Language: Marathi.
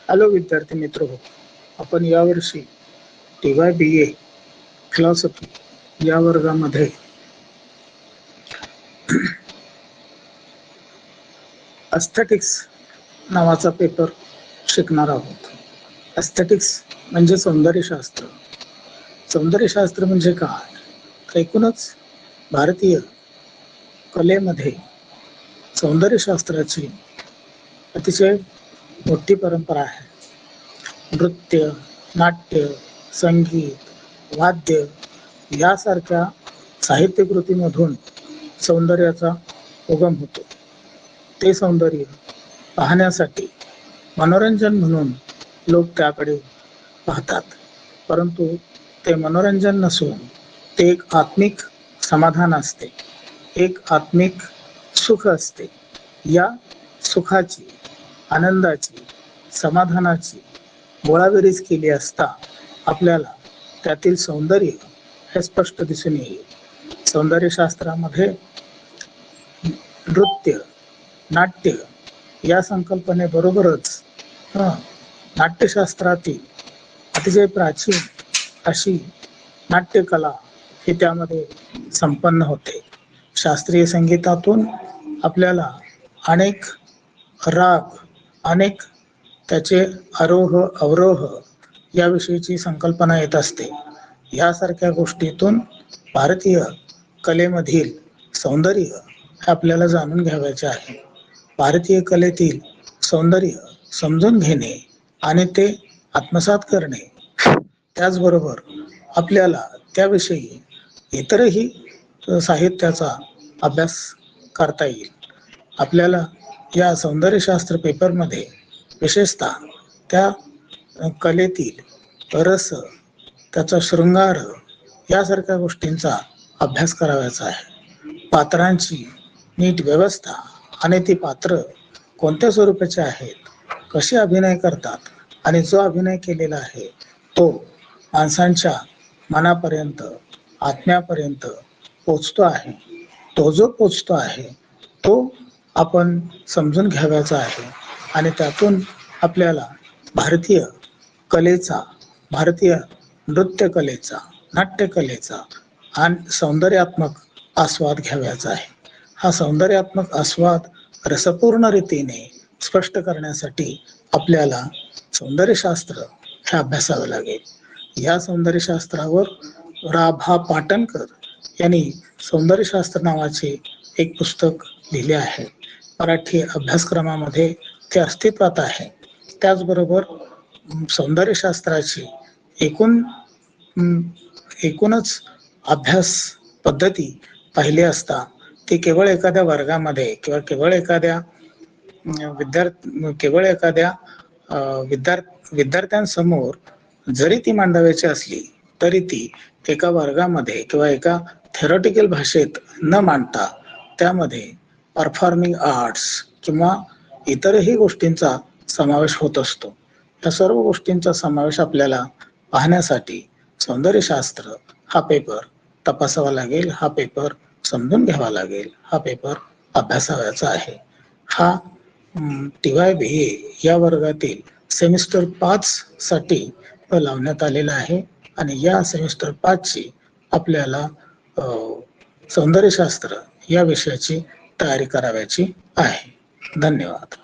हॅलो विद्यार्थी मित्र हो, आपण यावर्षी TYBA फिलॉसॉफी या वर्गामध्ये एस्थेटिक्स नावाचा पेपर शिकणार आहोत. एस्थेटिक्स म्हणजे सौंदर्यशास्त्र. सौंदर्यशास्त्र म्हणजे काय? तर एकूणच भारतीय कलेमध्ये सौंदर्यशास्त्राची अतिशय मोठी परंपरा आहे. नृत्य, नाट्य, संगीत, वाद्य यासारख्या साहित्यकृतीमधून सौंदर्याचा उगम होतो. ते सौंदर्य पाहण्यासाठी मनोरंजन म्हणून लोक त्याकडे पाहतात, परंतु ते मनोरंजन नसून ते एक आत्मिक समाधान असते, एक आत्मिक सुख असते. या सुखाची, आनंदाची, समाधानाची गोळाबेरीज केली असता आपल्याला त्यातील सौंदर्य हे स्पष्ट दिसून येईल. सौंदर्यशास्त्रामध्ये नृत्य, नाट्य या संकल्पनेबरोबरच नाट्यशास्त्रातील अतिशय प्राचीन अशी नाट्यकला ही त्यामध्ये संपन्न होते. शास्त्रीय संगीतातून आपल्याला अनेक राग, अनेक त्याचे आरोह अवरोह याविषयीची संकल्पना येत असते. यासारख्या गोष्टीतून भारतीय कलेमधील सौंदर्य हे आपल्याला जाणून घ्यावयाचे आहे. भारतीय कलेतील सौंदर्य समजून घेणे आणि ते आत्मसात करणे, त्याचबरोबर आपल्याला त्याविषयी इतरही साहित्याचा अभ्यास करता येईल. आपल्याला या सौंदर्यशास्त्र पेपरमध्ये विशेषतः त्या कलेतील रस, त्याचा शृंगार यासारख्या गोष्टींचा अभ्यास करावयाचा आहे. पात्रांची नीट व्यवस्था आणि ती पात्र कोणत्या स्वरूपाचे आहेत, कसे अभिनय करतात आणि जो अभिनय केलेला आहे तो माणसांच्या मनापर्यंत, आत्म्यापर्यंत पोचतो आहे. तो जो पोचतो आहे तो आपण समजून घ्यावयाचा आहे आणि त्यातून आपल्याला भारतीय कलेचा, भारतीय नृत्य कलेचा, नाट्यकलेचा आणि सौंदर्यात्मक आस्वाद घ्यावयाचा आहे. हा सौंदर्यात्मक आस्वाद रसपूर्ण रीतीने स्पष्ट करण्यासाठी आपल्याला सौंदर्यशास्त्र हे अभ्यासावे लागेल. या सौंदर्यशास्त्रावर रा.भा. पाटणकर यांनी सौंदर्यशास्त्र नावाचे एक पुस्तक लिहिले आहे. मराठी अभ्यासक्रमामध्ये ते अस्तित्वात आहे. त्याचबरोबर सौंदर्यशास्त्राची एकूणच अभ्यास पद्धती पाहिली असता ती केवळ एखाद्या वर्गामध्ये किंवा केवळ एखाद्या विद्यार्थ्यांसमोर जरी ती मांडावायची असली तरी ती एका वर्गामध्ये किंवा एका थेरॉटिकल भाषेत न मांडता त्यामध्ये परफॉर्मिंग आर्ट्स किंवा इतरही गोष्टींचा समावेश होत असतो. या सर्व गोष्टींचा समावेश आपल्याला पाहण्यासाठी सौंदर्यशास्त्र हा पेपर तपासावा लागेल, हा पेपर समजून घ्यावा लागेल, हा पेपर अभ्यासावायचा आहे. हा TYBA या वर्गातील सेमिस्टर 5 साठी लावण्यात आलेला आहे आणि या सेमिस्टर 5 ची आपल्याला सौंदर्यशास्त्र या विषयाची तयारी करावयाची आहे. धन्यवाद.